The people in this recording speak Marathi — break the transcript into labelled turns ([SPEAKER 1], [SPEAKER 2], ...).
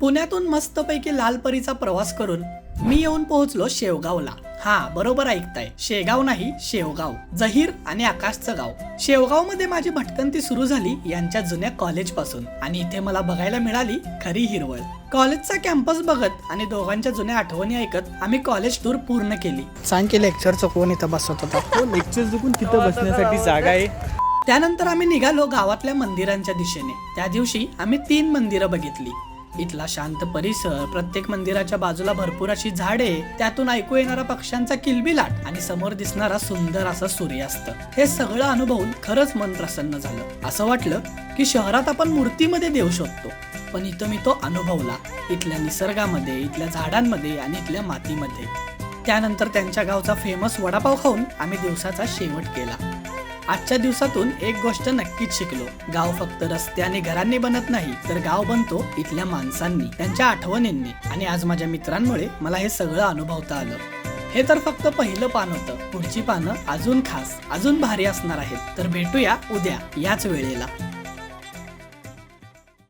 [SPEAKER 1] पुण्यातून मस्तपैकी लालपरीचा प्रवास करून मी येऊन पोहोचलो शेवगावला. हा, बरोबर ऐकताय, शेगाव नाही शेवगाव, जहीर आणि आकाशचं गाव. शेवगाव मध्ये माझी भटकंती सुरू झाली यांच्या जुन्या कॉलेज पासून, आणि इथे मला बघायला मिळाली खरी हिरवळ. कॉलेजचा कॅम्पस बघत आणि दोघांच्या जुन्या आठवणी ऐकत आम्ही कॉलेज टूर पूर्ण केली. सांग की लेक्चरचं कोण इथं बसत होता?
[SPEAKER 2] लेक्चर चुकून तिथं बसण्यासाठी जागा आहे.
[SPEAKER 1] त्यानंतर आम्ही निघालो गावातल्या मंदिरांच्या दिशेने. त्या दिवशी आम्ही 3 मंदिरं बघितली. इथला शांत परिसर, प्रत्येक मंदिराच्या बाजूला भरपूर अशी झाडे, त्यातून ऐकू येणारा पक्ष्यांचा किलबिलाट आणि समोर दिसणारा सुंदर असा सूर्यास्त, हे सगळं अनुभवून खरंच मन प्रसन्न झालं. असं वाटलं की शहरात आपण मूर्तीमध्ये देव शोधतो, पण इथं मी तो अनुभवला, इथल्या निसर्गामध्ये, इथल्या झाडांमध्ये आणि इथल्या मातीमध्ये. त्यानंतर त्यांच्या गावचा फेमस वडापाव खाऊन आम्ही दिवसाचा शेवट केला. आजच्या दिवसातून एक गोष्ट नक्कीच शिकलो, गाव फक्त रस्ते आणि घरांनी बनत नाही, तर गाव बनतो इथल्या माणसांनी, त्यांच्या आठवणींनी. आणि आज माझ्या मित्रांमुळे मला हे सगळं अनुभवता आलं. हे तर फक्त पहिलं पान होतं. पुढची पानं अजून खास, अजून भारी असणार आहेत. तर भेटूया उद्या याच वेळेला.